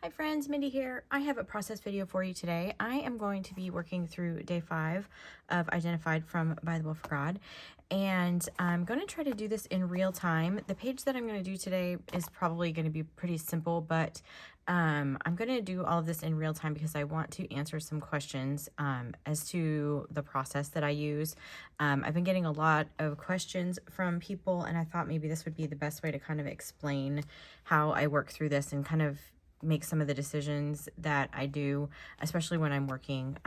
Hi friends, Mindy here. I have a process video for you today. I am going to be working through day 5 of Identified from Bythewell4God, and I'm going to try to do this in real time. The page that I'm going to do today is probably going to be pretty simple, but I'm going to do all of this in real time because I want to answer some questions as to the process that I use. I've been getting a lot of questions from people, and I thought maybe this would be the best way to kind of explain how I work through this and kind of make some of the decisions that I do, especially when I'm working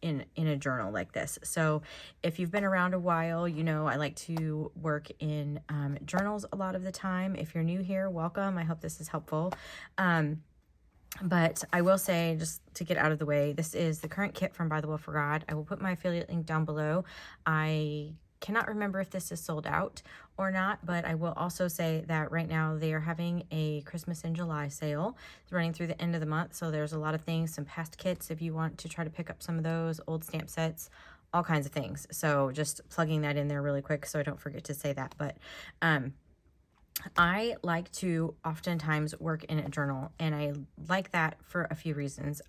in a journal like this. So if you've been around a while, you know I like to work in journals a lot of the time. If you're new here, welcome. I hope this is helpful. But I will say, just to get out of the way, this is the current kit from Bythewell4God. I will put my affiliate link down below. I cannot remember if this is sold out or not, but I will also say that right now they are having a Christmas in July sale. It's running through the end of the month, so there's a lot of things, some past kits if you want to try to pick up some of those, old stamp sets, all kinds of things. So just plugging that in there really quick so I don't forget to say that. But I like to oftentimes work in a journal, and I like that for a few reasons.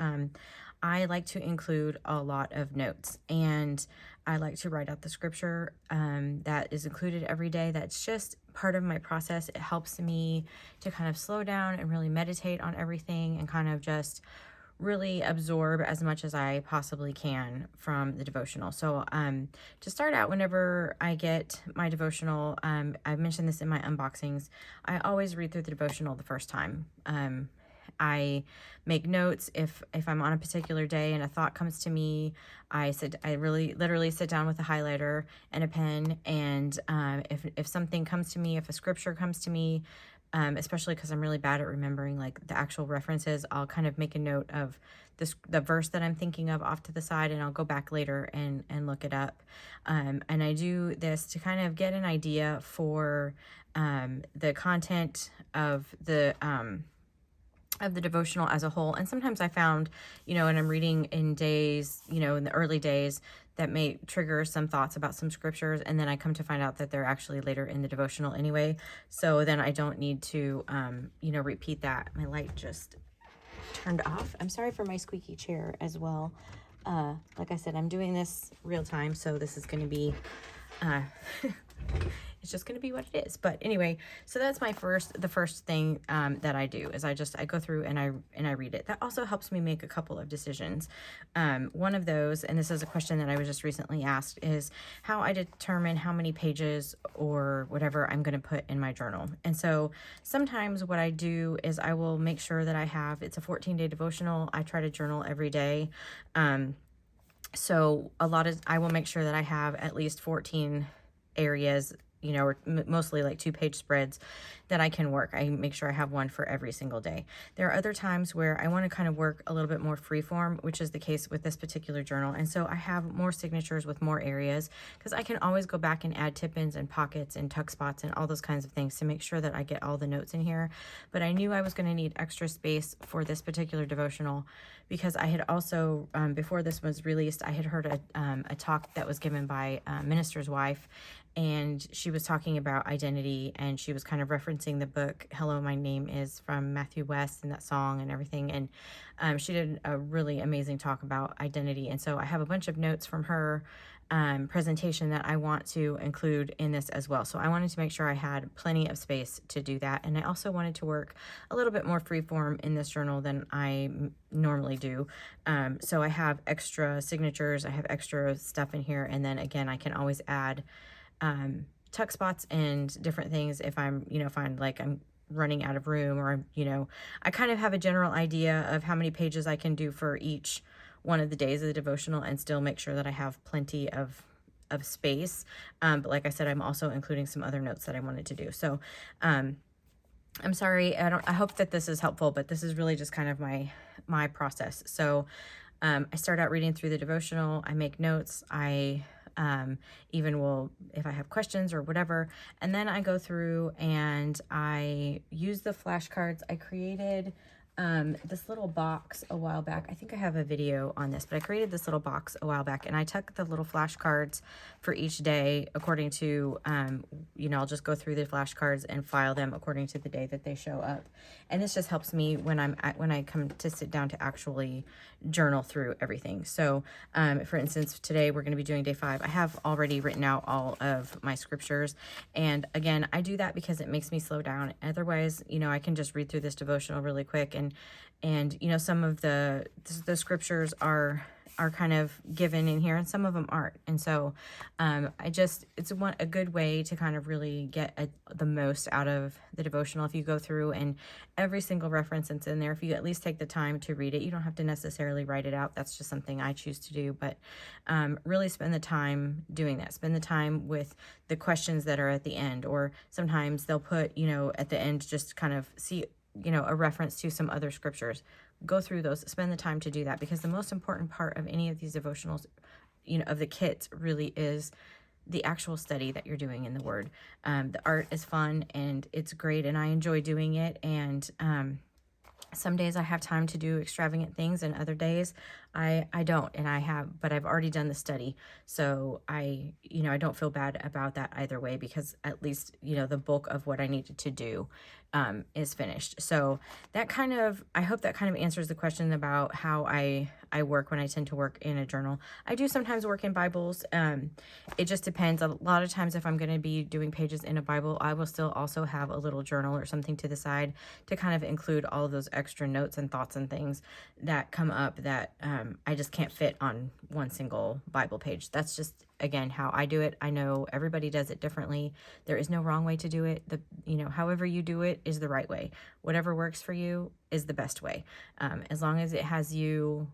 I like to include a lot of notes, and I like to write out the scripture that is included every day. That's just part of my process. It helps me to kind of slow down and really meditate on everything and kind of just really absorb as much as I possibly can from the devotional. So to start out, whenever I get my devotional, I've mentioned this in my unboxings, I always read through the devotional the first time. I make notes if I'm on a particular day and a thought comes to me. I literally sit down with a highlighter and a pen, and if something comes to me, if a scripture comes to me, especially because I'm really bad at remembering like the actual references, I'll kind of make a note of the verse that I'm thinking of off to the side, and I'll go back later and look it up. And I do this to kind of get an idea for the content of the devotional as a whole. And sometimes I found, and I'm reading in days, in the early days, that may trigger some thoughts about some scriptures, and then I come to find out that they're actually later in the devotional anyway. So then I don't need to, repeat that. My light just turned off. I'm sorry for my squeaky chair as well. Like I said, I'm doing this real time, so this is going to be it's just going to be what it is. But anyway, so that's the first thing that I do is I go through and I read it. That also helps me make a couple of decisions. One of those, and this is a question that I was just recently asked, is how I determine how many pages or whatever I'm going to put in my journal. And so sometimes what I do is I will make sure that it's a 14-day devotional. I try to journal every day. So I will make sure that I have at least 14 areas, or mostly like 2-page spreads that I can work. I make sure I have one for every single day. There are other times where I want to kind of work a little bit more freeform, which is the case with this particular journal. And so I have more signatures with more areas because I can always go back and add tip-ins and pockets and tuck spots and all those kinds of things to make sure that I get all the notes in here. But I knew I was going to need extra space for this particular devotional because I had also, before this was released, I had heard a talk that was given by a minister's wife, and she was talking about identity, and she was kind of referencing the book Hello, My Name Is from Matthew West and that song and everything. And she did a really amazing talk about identity. And so I have a bunch of notes from her presentation that I want to include in this as well. So I wanted to make sure I had plenty of space to do that. And I also wanted to work a little bit more freeform in this journal than I normally do. So I have extra signatures, I have extra stuff in here. And then again, I can always add tuck spots and different things if I'm running out of room, or, I kind of have a general idea of how many pages I can do for each one of the days of the devotional and still make sure that I have plenty of space. But like I said, I'm also including some other notes that I wanted to do. So, I'm sorry. I hope that this is helpful, but this is really just kind of my process. So, I start out reading through the devotional. I make notes. I even will, if I have questions or whatever, and then I go through and I use the flashcards. I created this little box a while back. I think I have a video on this, but I created this little box a while back, and I took the little flashcards for each day according to, you know, I'll just go through the flashcards and file them according to the day that they show up. And this just helps me when I come to sit down to actually journal through everything. So, for instance, today we're going to be doing day 5. I have already written out all of my scriptures. And again, I do that because it makes me slow down. Otherwise, you know, I can just read through this devotional really quick, and you know, some of the scriptures are kind of given in here, and some of them aren't. And so it's a good way to kind of really get the most out of the devotional if you go through and every single reference that's in there, if you at least take the time to read it. You don't have to necessarily write it out. That's just something I choose to do. But really spend the time doing that. Spend the time with the questions that are at the end, or sometimes they'll put, you know, at the end, just kind of see, you know, a reference to some other scriptures. Go through those, spend the time to do that, because the most important part of any of these devotionals, you know, of the kits, really is the actual study that you're doing in the Word. The art is fun and it's great, and I enjoy doing it. And some days I have time to do extravagant things, and other days I don't, but I've already done the study. So I don't feel bad about that either way, because at least, you know, the bulk of what I needed to do is finished. So that I hope that kind of answers the question about how I work when I tend to work in a journal. I do sometimes work in Bibles. It just depends. A lot of times if I'm going to be doing pages in a Bible, I will still also have a little journal or something to the side to kind of include all of those extra notes and thoughts and things that come up that I just can't fit on one single Bible page. That's just, again, how I do it. I know everybody does it differently. There is no wrong way to do it. However you do it is the right way. Whatever works for you is the best way. As long as it has you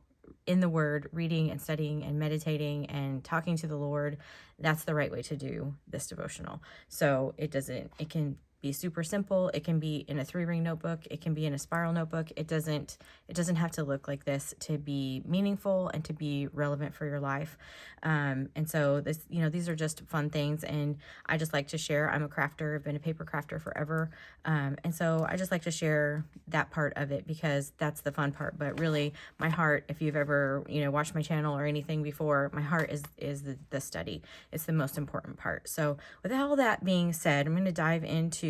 in the Word, reading and studying and meditating and talking to the Lord, that's the right way to do this devotional. So it can be super simple. It can be in a 3-ring notebook. It can be in a spiral notebook. It doesn't have to look like this to be meaningful and to be relevant for your life. And so these are just fun things, and I just like to share. I'm a crafter. I've been a paper crafter forever. And so I just like to share that part of it, because that's the fun part. But really, my heart, if you've ever, watched my channel or anything before, my heart is the study. It's the most important part. So with all that being said, I'm going to dive into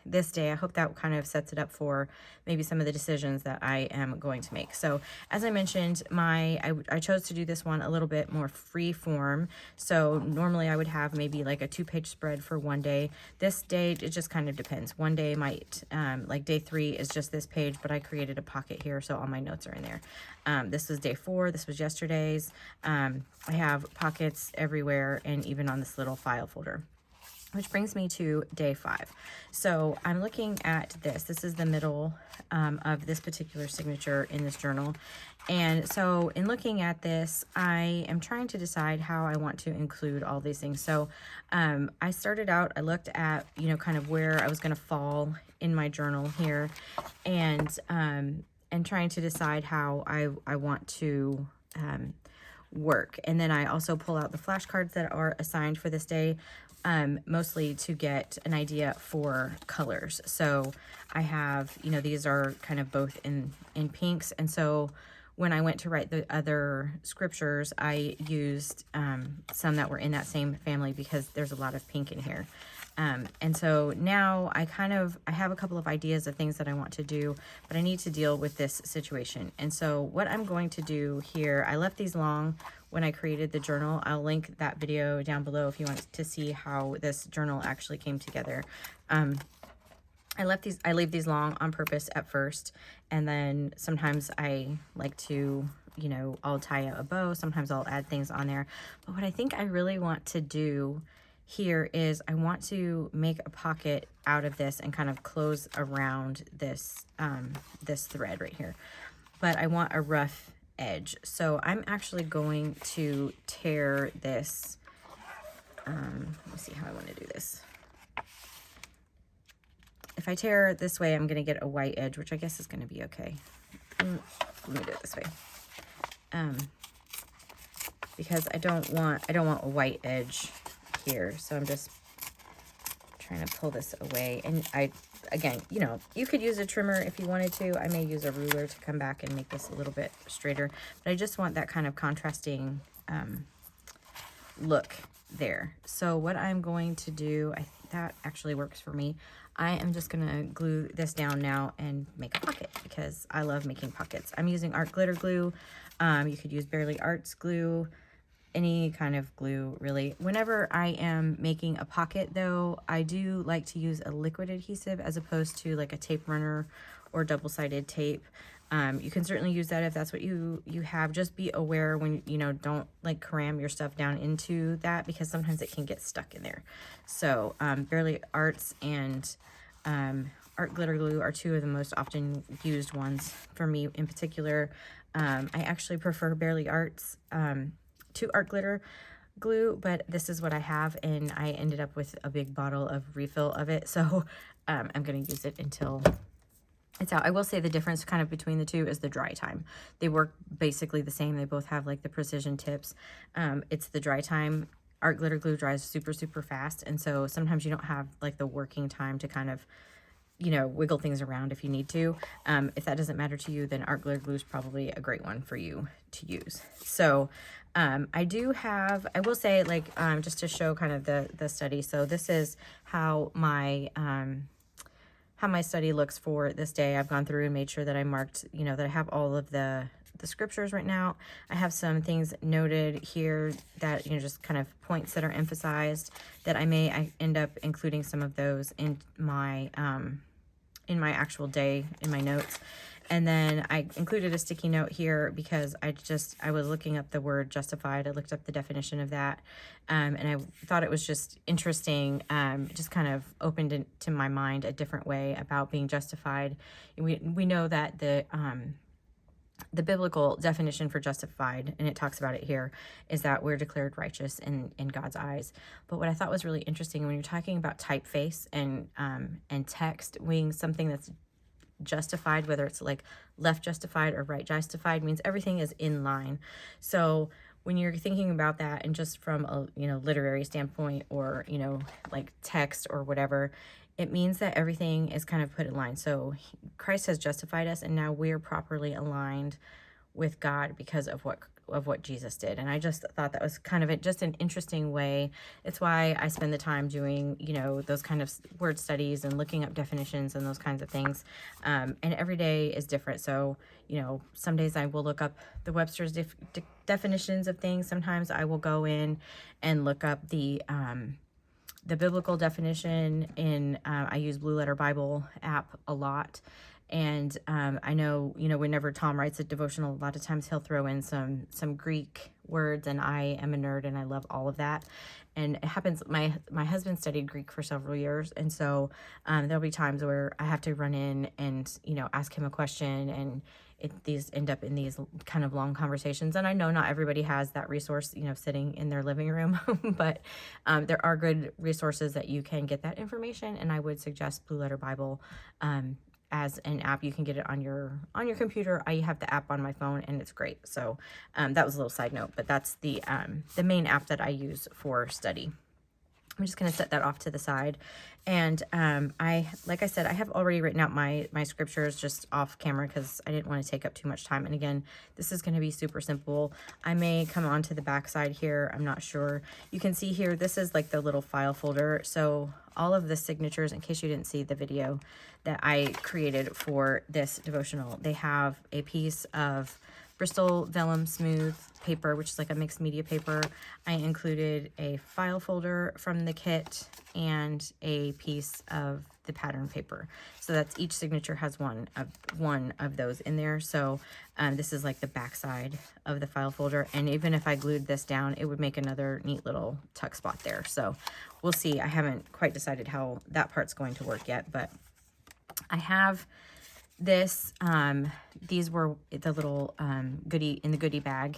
this day. I hope that kind of sets it up for maybe some of the decisions that I am going to make. So as I mentioned, I chose to do this one a little bit more free form. So normally I would have maybe like a 2-page spread for one day. This day, it just kind of depends. One day might, like day 3 is just this page, but I created a pocket here, so all my notes are in there. This was day 4. This was yesterday's. I have pockets everywhere, and even on this little file folder. Which brings me to day 5. So I'm looking at this. This is the middle of this particular signature in this journal. And so in looking at this, I am trying to decide how I want to include all these things. So I started out, I looked at, kind of where I was going to fall in my journal here, and trying to decide how I want to work. And then I also pull out the flashcards that are assigned for this day, mostly to get an idea for colors. So I have, these are kind of both in pinks. And so when I went to write the other scriptures, I used some that were in that same family, because there's a lot of pink in here. And so now I have a couple of ideas of things that I want to do, but I need to deal with this situation. And so what I'm going to do here, I left these long when I created the journal. I'll link that video down below if you want to see how this journal actually came together. I leave these long on purpose at first, and then sometimes I like to, I'll tie a bow. Sometimes I'll add things on there. But what I think I really want to do here is I want to make a pocket out of this and kind of close around this this thread right here. But I want a rough edge. So I'm actually going to tear this. Let me see how I want to do this. If I tear it this way, I'm going to get a white edge, which I guess is going to be okay. Let me do it this way. Because I don't want a white edge here. So I'm just trying to pull this away. And again, you know, you could use a trimmer if you wanted to. I may use a ruler to come back and make this a little bit straighter, but I just want that kind of contrasting look there. So what I'm going to do, that actually works for me. I am just gonna glue this down now and make a pocket because I love making pockets. I'm using art glitter glue. You could use Barely Arts glue, any kind of glue really. Whenever I am making a pocket though, I do like to use a liquid adhesive as opposed to like a tape runner or double-sided tape. You can certainly use that if that's what you have. Just be aware when, you know, don't like cram your stuff down into that because sometimes it can get stuck in there. So Barely Arts and art glitter glue are two of the most often used ones for me in particular. I actually prefer Barely Arts to art glitter glue, but this is what I have, and I ended up with a big bottle of refill of it, so I'm going to use it until it's out. I will say the difference kind of between the two is the dry time. They work basically the same. They both have like the precision tips. It's the dry time. Art glitter glue dries super, super fast, and so sometimes you don't have like the working time to kind of, you know, wiggle things around if you need to. If that doesn't matter to you, then art glitter glue is probably a great one for you to use. So I do have, I will say, like, just to show kind of the study. So this is how my study looks for this day. I've gone through and made sure that I marked, you know, that I have all of the scriptures written out. I have some things noted here that, you know, just kind of points that are emphasized that I end up including some of those in my actual day in my notes. And then I included a sticky note here because I was looking up the word justified. I looked up the definition of that. And I thought it was just interesting. Just kind of opened into my mind a different way about being justified. We know that the biblical definition for justified, and it talks about it here, is that we're declared righteous in God's eyes. But what I thought was really interesting when you're talking about typeface and text, being something that's justified, whether it's like left justified or right justified, means everything is in line. So when you're thinking about that, and just from a, you know, literary standpoint, or, you know, like text or whatever, it means that everything is kind of put in line. So Christ has justified us, and now we're properly aligned with God because of what Jesus did. And I just thought that was kind of just an interesting way. It's why I spend the time doing, you know, those kind of word studies and looking up definitions and those kinds of things. And every day is different. So, you know, some days I will look up the Webster's definitions of things. Sometimes I will go in and look up the biblical definition in, I use Blue Letter Bible app a lot. And I know, you know, whenever Tom writes a devotional, a lot of times he'll throw in some Greek words, and I am a nerd and I love all of that. And it happens, my husband studied Greek for several years, and so there'll be times where I have to run in and, you know, ask him a question, and these end up in these kind of long conversations. And I know not everybody has that resource, you know, sitting in their living room, but there are good resources that you can get that information, and I would suggest Blue Letter Bible as an app. You can get it on your computer. I have the app on my phone, and it's great. So that was a little side note, but that's the main app that I use for study. I'm just going to set that off to the side. And like I said, I have already written out my scriptures just off camera because I didn't want to take up too much time. And again, this is going to be super simple. I may come on to the back side here. I'm not sure. You can see here, this is like the little file folder. So all of the signatures, in case you didn't see the video that I created for this devotional, they have a piece of Bristol Vellum Smooth paper, which is like a mixed media paper. I included a file folder from the kit and a piece of the pattern paper. So that's, each signature has one of those in there. So this is like the back side of the file folder. And even if I glued this down, it would make another neat little tuck spot there. So we'll see. I haven't quite decided how that part's going to work yet, but I have this, these were the little goodie in the goodie bag,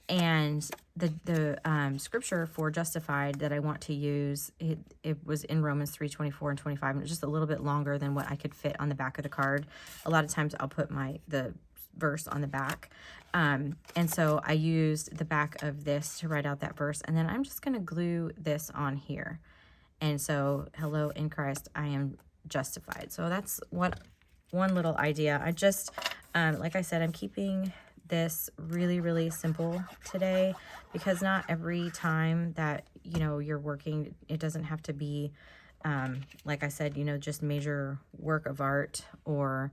and the scripture for justified that I want to use, it was in Romans 3:24 and 25, and it was just a little bit longer than what I could fit on the back of the card. A lot of times I'll put the verse on the back, and so I used the back of this to write out that verse, and then I'm just going to glue this on here. And so, hello in Christ, I am justified. So that's one little idea. I just, like I said, I'm keeping this really, really simple today, because not every time that, you know, you're working, it doesn't have to be, like I said, you know, just major work of art, or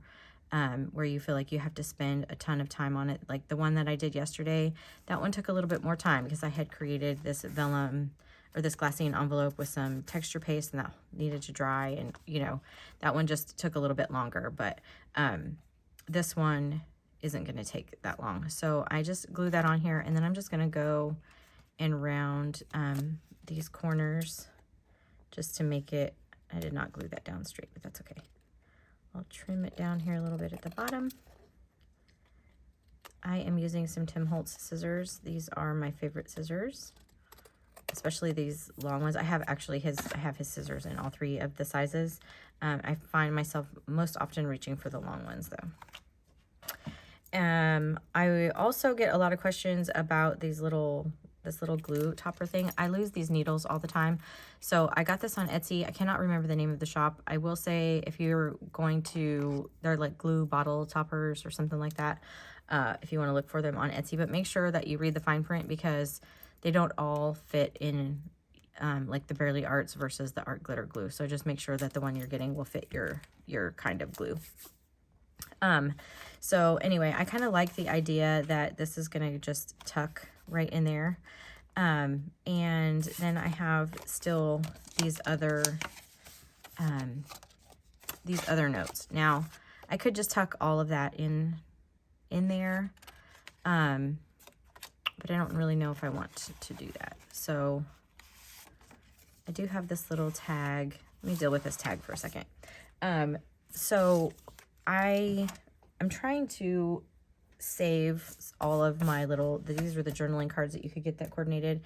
where you feel like you have to spend a ton of time on it. Like the one that I did yesterday, that one took a little bit more time because I had created this vellum or this glassine envelope with some texture paste, and that needed to dry, and you know, that one just took a little bit longer. But this one isn't going to take that long. So I just glue that on here, and then I'm just going to go and round these corners just to make it, I did not glue that down straight, but that's okay. I'll trim it down here a little bit at the bottom. I am using some Tim Holtz scissors. These are my favorite scissors, especially these long ones. I have actually his scissors in all three of the sizes. I find myself most often reaching for the long ones though. I also get a lot of questions about this little glue topper thing. I lose these needles all the time. So I got this on Etsy. I cannot remember the name of the shop. I will say, if you're going to, they're like glue bottle toppers or something like that, if you want to look for them on Etsy, but make sure that you read the fine print, because they don't all fit in like the Barely Arts versus the Art Glitter glue. So just make sure that the one you're getting will fit your kind of glue. So anyway, I kind of like the idea that this is going to just tuck right in there. And then I have still these other notes. Now I could just tuck all of that in there. But I don't really know if I want to do that. So I do have this little tag. Let me deal with this tag for a second. So I'm trying to save all of my these are the journaling cards that you could get that coordinated.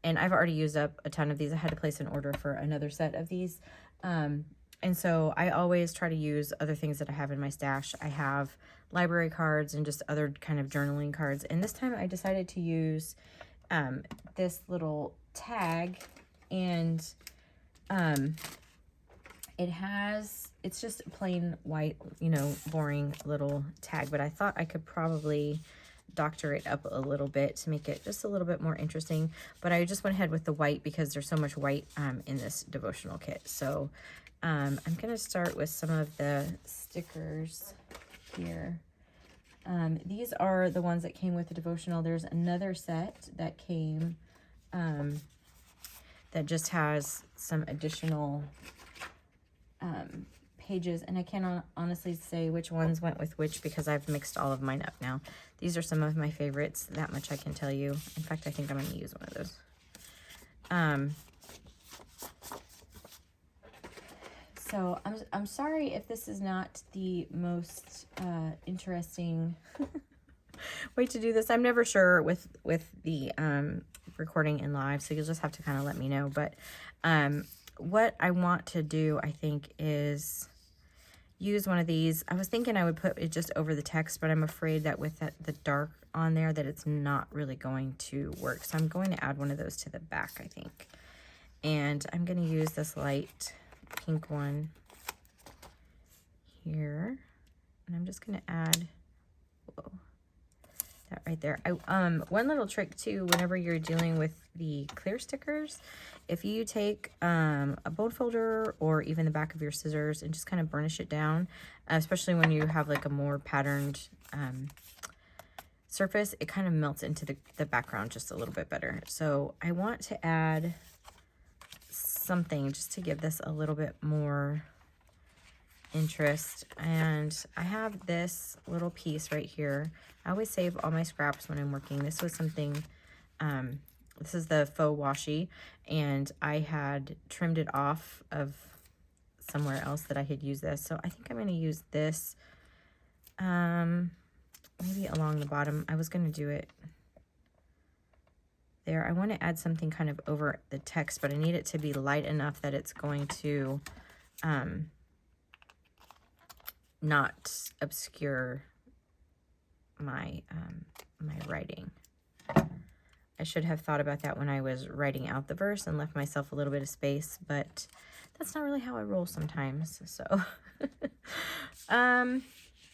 And I've already used up a ton of these. I had to place an order for another set of these. And so I always try to use other things that I have in my stash. I have library cards and just other kind of journaling cards. And this time I decided to use this little tag, and it's just a plain white, you know, boring little tag, but I thought I could probably doctor it up a little bit to make it just a little bit more interesting. But I just went ahead with the white because there's so much white in this devotional kit. So I'm going to start with some of the stickers here. These are the ones that came with the devotional. There's another set that came that just has some additional pages, and I cannot honestly say which ones went with which because I've mixed all of mine up now. These are some of my favorites, that much I can tell you. In fact, I think I'm going to use one of those. So I'm sorry if this is not the most interesting way to do this. I'm never sure with the recording in live, so you'll just have to kind of let me know. But what I want to do, I think, is use one of these. I was thinking I would put it just over the text, but I'm afraid that with the dark on there that it's not really going to work. So I'm going to add one of those to the back, I think. And I'm going to use this light pink one here. And I'm just going to add, whoa, that right there. One little trick too, whenever you're dealing with the clear stickers, if you take a bone folder or even the back of your scissors and just kind of burnish it down, especially when you have like a more patterned surface, it kind of melts into the background just a little bit better. So I want to add something just to give this a little bit more interest, and I have this little piece right here. I always save all my scraps when I'm working. This was something, this is the faux washi, and I had trimmed it off of somewhere else that I had used this. So I think I'm going to use this maybe along the bottom. I was going to do it there. I want to add something kind of over the text, but I need it to be light enough that it's going to not obscure my my writing. I should have thought about that when I was writing out the verse and left myself a little bit of space, but that's not really how I roll sometimes. So, I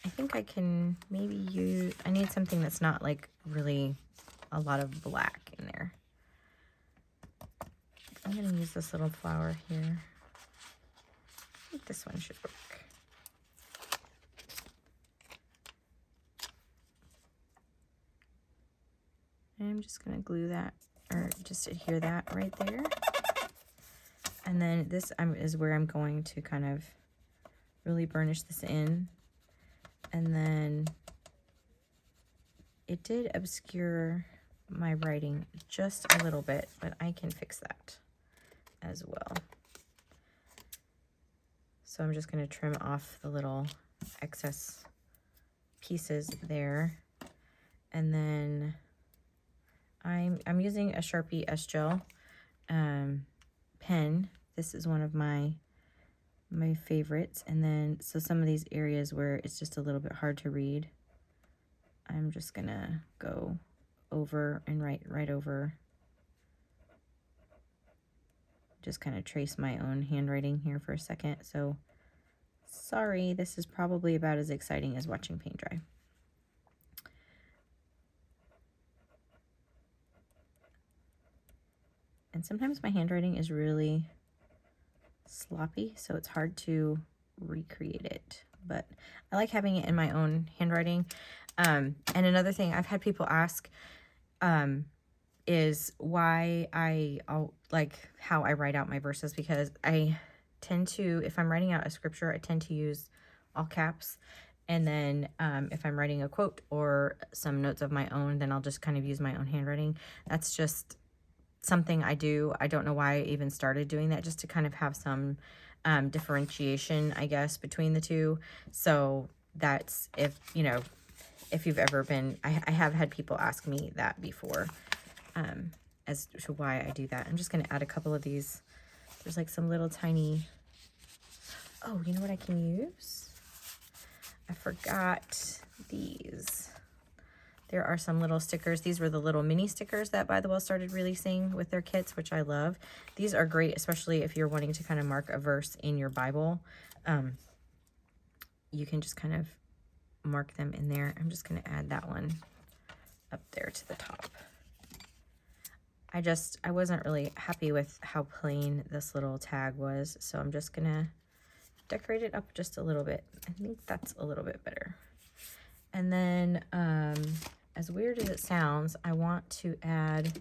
think I can maybe use, I need something that's not like really a lot of black in there. I'm going to use this little flower here. I think this one should work. And I'm just going to glue that, or just adhere that right there. And then this is where I'm going to kind of really burnish this in. And then it did obscure my writing just a little bit, but I can fix that as well. So I'm just going to trim off the little excess pieces there. And then I'm using a Sharpie S-Gel pen. This is one of my favorites. And then, so some of these areas where it's just a little bit hard to read, I'm just gonna go over and right over. Just kind of trace my own handwriting here for a second. So sorry, this is probably about as exciting as watching paint dry. And sometimes my handwriting is really sloppy, so it's hard to recreate it. But I like having it in my own handwriting. And another thing I've had people ask is why like how I write out my verses, because I tend to, if I'm writing out a scripture, I tend to use all caps. And then if I'm writing a quote or some notes of my own, then I'll just kind of use my own handwriting. That's just something I do. I don't know why I even started doing that, just to kind of have some differentiation, I guess, between the two. So that's, if you've ever been, I have had people ask me that before as to why I do that. I'm just going to add a couple of these. There's like some little tiny, oh, you know what I can use? I forgot these. There are some little stickers. These were the little mini stickers that Bythewell started releasing with their kits, which I love. These are great, especially if you're wanting to kind of mark a verse in your Bible. You can just kind of mark them in there. I'm just going to add that one up there to the top. I wasn't really happy with how plain this little tag was, so I'm just going to decorate it up just a little bit. I think that's a little bit better. And then, as weird as it sounds, I want to add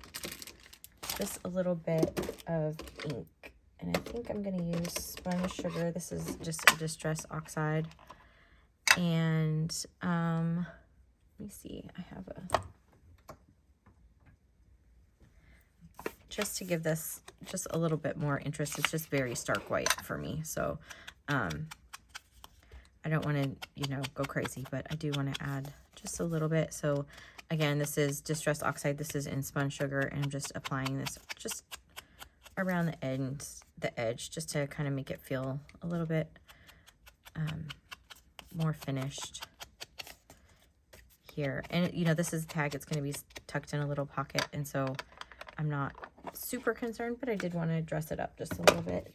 just a little bit of ink. And I think I'm going to use sponge sugar. This is just a Distress Oxide. And let me see, I have just to give this just a little bit more interest. It's just very stark white for me. So I don't want to, go crazy, but I do want to add just a little bit. So again, this is Distress Oxide. This is in Spun Sugar, and I'm just applying this just around the edge, just to kind of make it feel a little bit more finished here. And this is a tag. It's going to be tucked in a little pocket, and so I'm not super concerned, but I did want to dress it up just a little bit.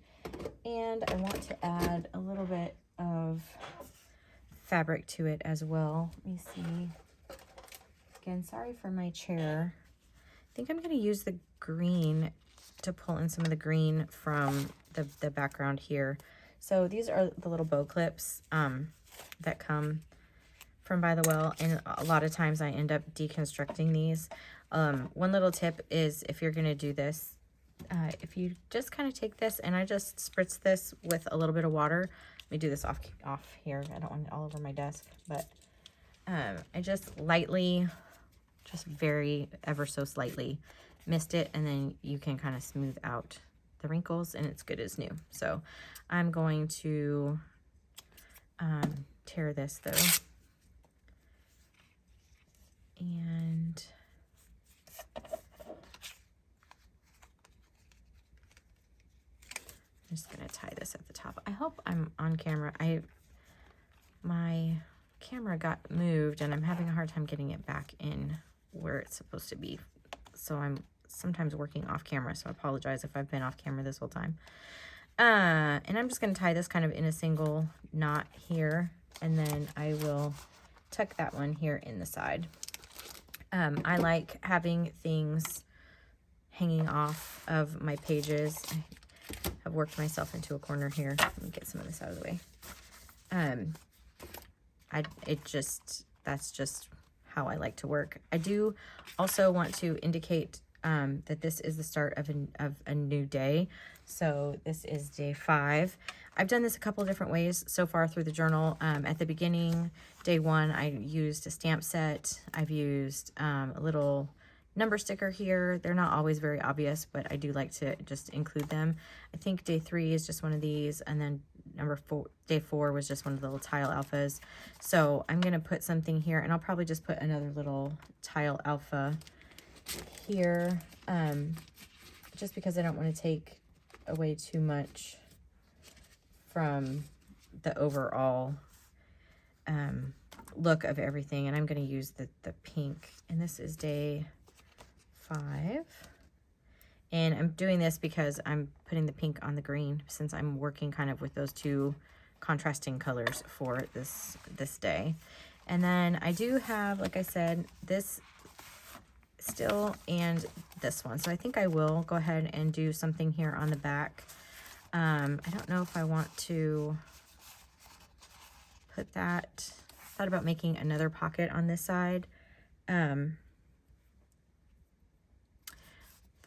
And I want to add a little bit of fabric to it as well. Let me see. Again, sorry for my chair. I think I'm going to use the green to pull in some of the green from the background here. So these are the little bow clips that come from Bythewell, and a lot of times I end up deconstructing these. One little tip is, if you're going to do this, if you just kind of take this, and I just spritz this with a little bit of water. Let me do this off here. I don't want it all over my desk, but I just lightly, just very ever so slightly mist it, and then you can kind of smooth out the wrinkles, and it's good as new. So I'm going to tear this though, and I'm just going to tie this at the top. I hope I'm on camera. My camera got moved, and I'm having a hard time getting it back in where it's supposed to be. So I'm sometimes working off camera, so I apologize if I've been off camera this whole time. And I'm just going to tie this kind of in a single knot here, and then I will tuck that one here in the side. I like having things hanging off of my pages. I have worked myself into a corner here. Let me get some of this out of the way. That's just how I like to work. I do also want to indicate that this is the start of a new day. So this is day 5. I've done this a couple of different ways so far through the journal. At the beginning, day 1, I used a stamp set. I've used a little number sticker here. They're not always very obvious, but I do like to just include them. I think day 3 is just one of these, and then day 4 was just one of the little tile alphas. So I'm going to put something here, and I'll probably just put another little tile alpha here, just because I don't want to take away too much from the overall look of everything. And I'm going to use the pink, and this is day 5. And I'm doing this because I'm putting the pink on the green, since I'm working kind of with those two contrasting colors for this day. And then I do have, like I said, this still and this one. So I think I will go ahead and do something here on the back. I don't know if I want to put that. Thought about making another pocket on this side. But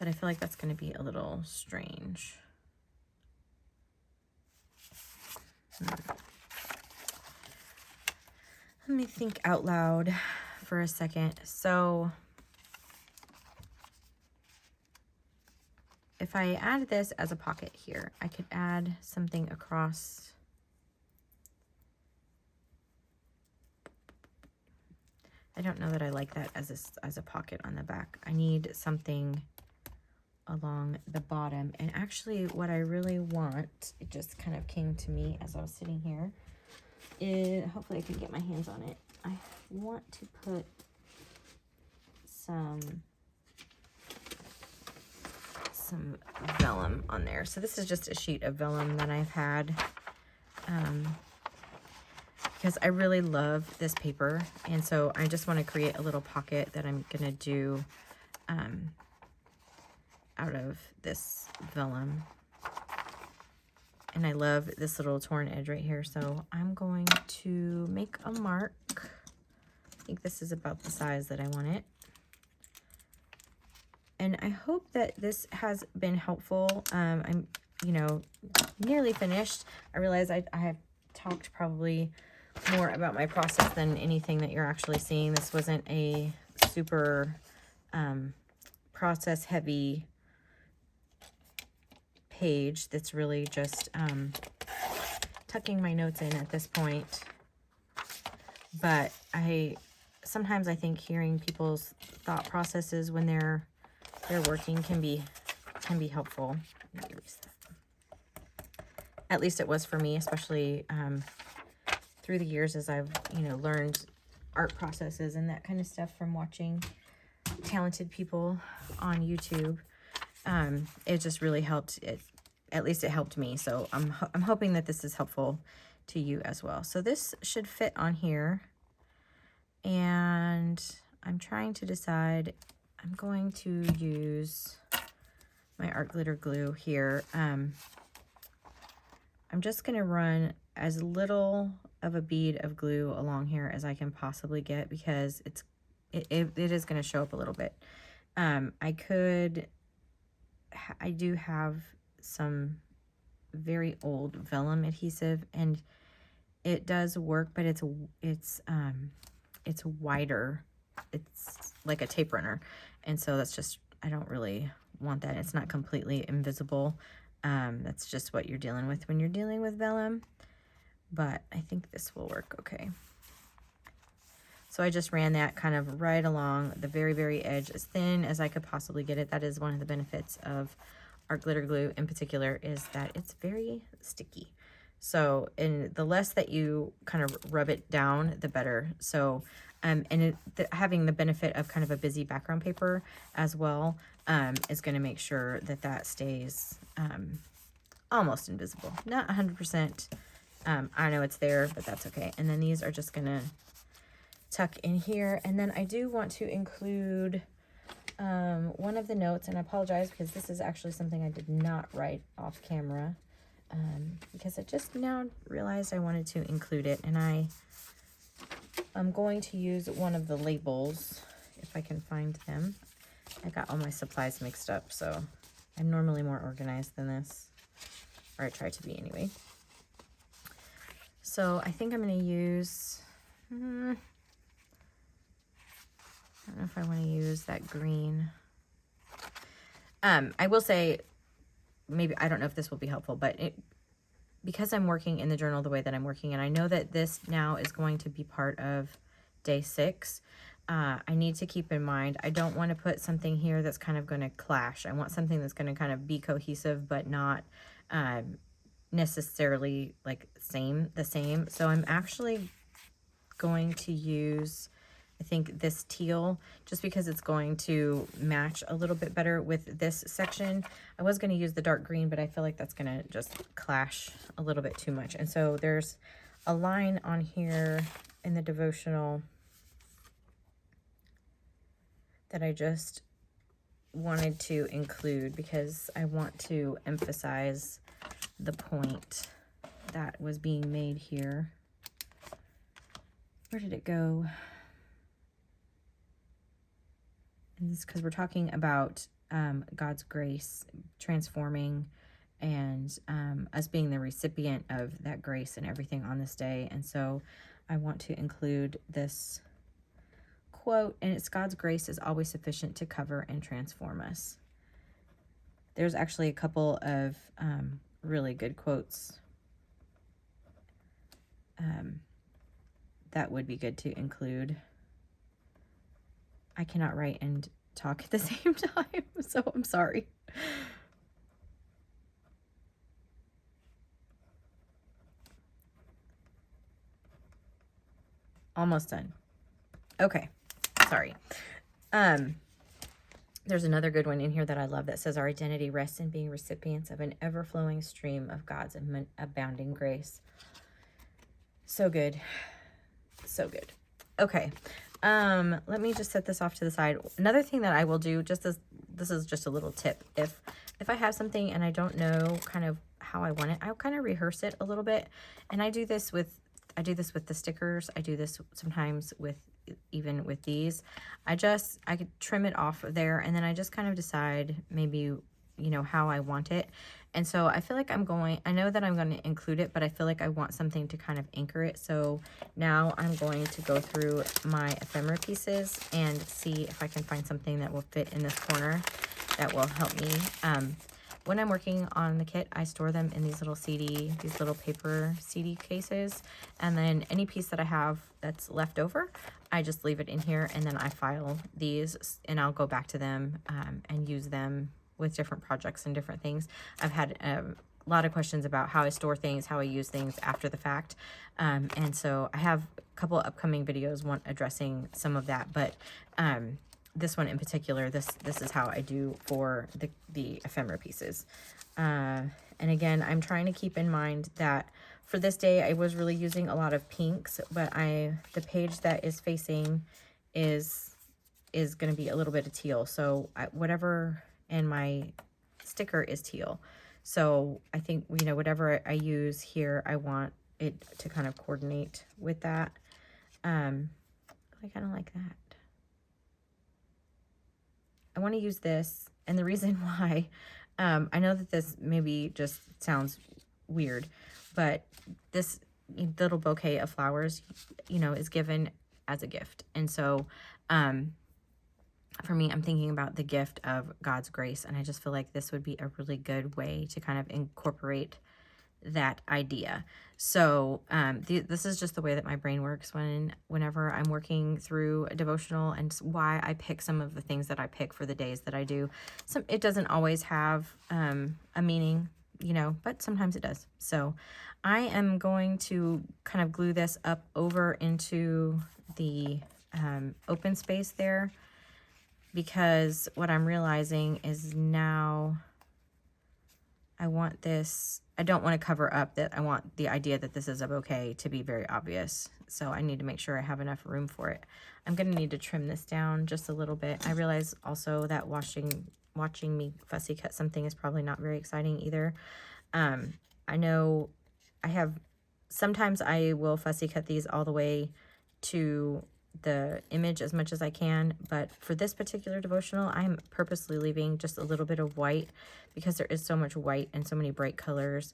I feel like that's going to be a little strange. Let me think out loud for a second. So if I add this as a pocket here, I could add something across. I don't know that I like that as a pocket on the back. I need something along the bottom. And actually what I really want, it just kind of came to me as I was sitting here, is, hopefully I can get my hands on it, I want to put some vellum on there. So this is just a sheet of vellum that I've had, because I really love this paper, and so I just want to create a little pocket that I'm gonna do out of this vellum. And I love this little torn edge right here, so I'm going to make a mark. I think this is about the size that I want it. And I hope that this has been helpful. I'm, nearly finished. I realize I have talked probably more about my process than anything that you're actually seeing. This wasn't a super process heavy page. That's really just tucking my notes in at this point. But sometimes I think hearing people's thought processes when they're working can be helpful. Let me erase that. At least it was for me, especially through the years as I've learned art processes and that kind of stuff from watching talented people on YouTube. It just really helped. At least it helped me. So I'm hoping that this is helpful to you as well. So this should fit on here, and I'm trying to decide. I'm going to use my art glitter glue here. I'm just going to run as little of a bead of glue along here as I can possibly get, because it is going to show up a little bit. I do have some very old vellum adhesive, and it does work, but it's wider. It's like a tape runner, and so that's just, I don't really want that. It's not completely invisible. That's just what you're dealing with when you're dealing with vellum, but I think this will work okay. So I just ran that kind of right along the very, very edge, as thin as I could possibly get it. That is one of the benefits of art glitter glue in particular, is that it's very sticky. So, and the less that you kind of rub it down, the better. So, and having the benefit of kind of a busy background paper as well, is going to make sure that that stays almost invisible, not 100%. I know it's there, but that's okay. And then these are just gonna tuck in here. And then I do want to include one of the notes, and I apologize because this is actually something I did not write off camera, because I just now realized I wanted to include it, and I'm going to use one of the labels if I can find them. I got all my supplies mixed up, so I'm normally more organized than this, or I try to be anyway. So I think I'm going to use, I don't know if I want to use that green. I will say, maybe, I don't know if this will be helpful, but because I'm working in the journal the way that I'm working, and I know that this now is going to be part of day 6, I need to keep in mind, I don't want to put something here that's kind of going to clash. I want something that's going to kind of be cohesive, but not necessarily like the same. So I'm actually going to use, I think, this teal, just because it's going to match a little bit better with this section. I was going to use the dark green, but I feel like that's going to just clash a little bit too much. And so there's a line on here in the devotional that I just wanted to include because I want to emphasize the point that was being made here. Where did it go? And this is because we're talking about God's grace transforming, and us being the recipient of that grace and everything on this day. And so I want to include this quote, and it's, God's grace is always sufficient to cover and transform us. There's actually a couple of really good quotes that would be good to include. I cannot write and talk at the same time, so I'm sorry. Almost done. Okay, sorry. There's another good one in here that I love that says, our identity rests in being recipients of an ever-flowing stream of God's abounding grace. So good. So good. Okay. Let me just set this off to the side. Another thing that I will do, just as this is just a little tip, if I have something and I don't know kind of how I want it, I'll kind of rehearse it a little bit. And I do this with the stickers. I do this sometimes even with these. I could trim it off of there, and then I just kind of decide maybe, how I want it. And so I feel like I know that I'm going to include it, but I feel like I want something to kind of anchor it. So now I'm going to go through my ephemera pieces and see if I can find something that will fit in this corner that will help me. When I'm working on the kit, I store them in these little paper CD cases. And then any piece that I have that's left over, I just leave it in here, and then I file these, and I'll go back to them and use them with different projects and different things. I've had a lot of questions about how I store things, how I use things after the fact. And so I have a couple upcoming videos, one addressing some of that, but this one in particular, this is how I do for the ephemera pieces. And again, I'm trying to keep in mind that for this day, I was really using a lot of pinks, but the page that is facing is going to be a little bit of teal. So whatever, and my sticker is teal. So I think, whatever I use here, I want it to kind of coordinate with that. I kind of like that. I want to use this, and the reason why, I know that this maybe just sounds weird, but this little bouquet of flowers, is given as a gift. And so, for me, I'm thinking about the gift of God's grace, and I just feel like this would be a really good way to kind of incorporate that idea. So this is just the way that my brain works whenever I'm working through a devotional, and why I pick some of the things that I pick for the days that I do. It doesn't always have a meaning, but sometimes it does. So I am going to kind of glue this up over into the open space there, because what I'm realizing is now I want this, I don't want to cover up that I want the idea that this is a bouquet to be very obvious. So I need to make sure I have enough room for it. I'm going to need to trim this down just a little bit. I realize also that watching me fussy cut something is probably not very exciting either. I know sometimes I will fussy cut these all the way to the image as much as I can, but for this particular devotional, I'm purposely leaving just a little bit of white because there is so much white and so many bright colors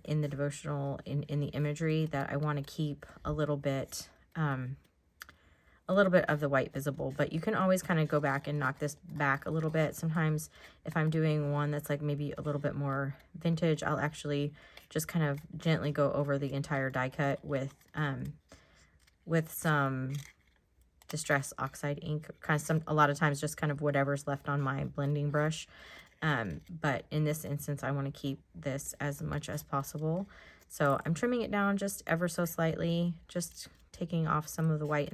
in the devotional, in the imagery, that I want to keep a little bit of the white visible. But you can always kind of go back and knock this back a little bit. Sometimes if I'm doing one that's like maybe a little bit more vintage, I'll actually just kind of gently go over the entire die cut with some Distress Oxide ink, a lot of times just kind of whatever's left on my blending brush. But in this instance, I want to keep this as much as possible. So I'm trimming it down just ever so slightly, just taking off some of the white.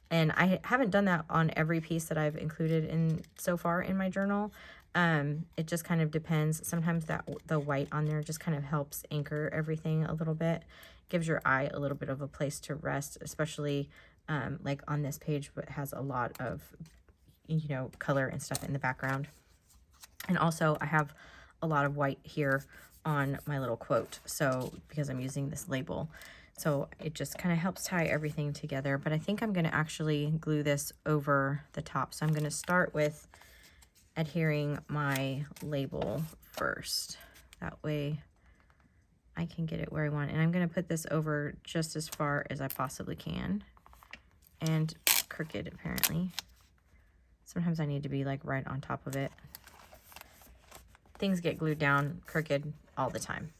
And I haven't done that on every piece that I've included in so far in my journal. It just kind of depends. Sometimes the white on there just kind of helps anchor everything a little bit. Gives your eye a little bit of a place to rest, especially like on this page, but has a lot of, color and stuff in the background. And also I have a lot of white here on my little quote, so because I'm using this label. So it just kind of helps tie everything together. But I think I'm going to actually glue this over the top. So I'm going to start with adhering my label first. That way I can get it where I want. And I'm going to put this over just as far as I possibly can. And crooked, apparently. Sometimes I need to be like right on top of it. Things get glued down crooked all the time.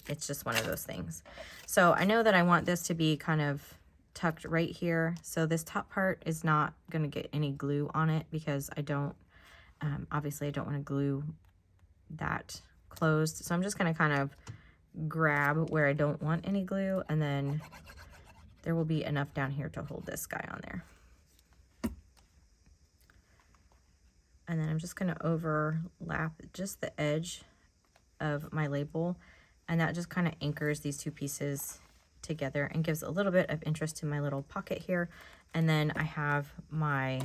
It's just one of those things. So I know that I want this to be kind of tucked right here. So this top part is not going to get any glue on it because I don't, obviously I don't want to glue that closed. So I'm just going to kind of grab where I don't want any glue, and then there will be enough down here to hold this guy on there. And then I'm just going to overlap just the edge of my label, and that just kind of anchors these two pieces together and gives a little bit of interest to my little pocket here. And then I have my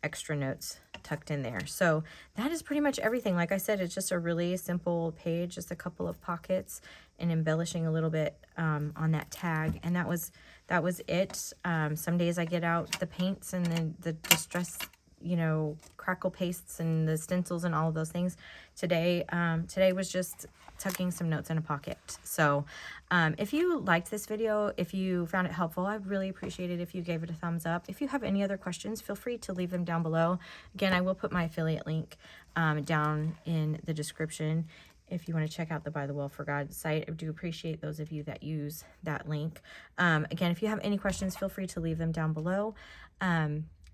extra notes tucked in there. So that is pretty much everything. Like I said, it's just a really simple page, just a couple of pockets and embellishing a little bit on that tag. And that was it. Some days I get out the paints and then the distress, crackle pastes and the stencils and all of those things. Today was just tucking some notes in a pocket. So if you liked this video, if you found it helpful, I'd really appreciate it if you gave it a thumbs up. If you have any other questions, feel free to leave them down below. Again, I will put my affiliate link down in the description if you want to check out the Bythewell4God site. I do appreciate those of you that use that link. Again, if you have any questions, feel free to leave them down below.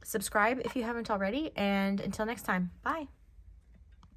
Subscribe if you haven't already, and until next time, bye.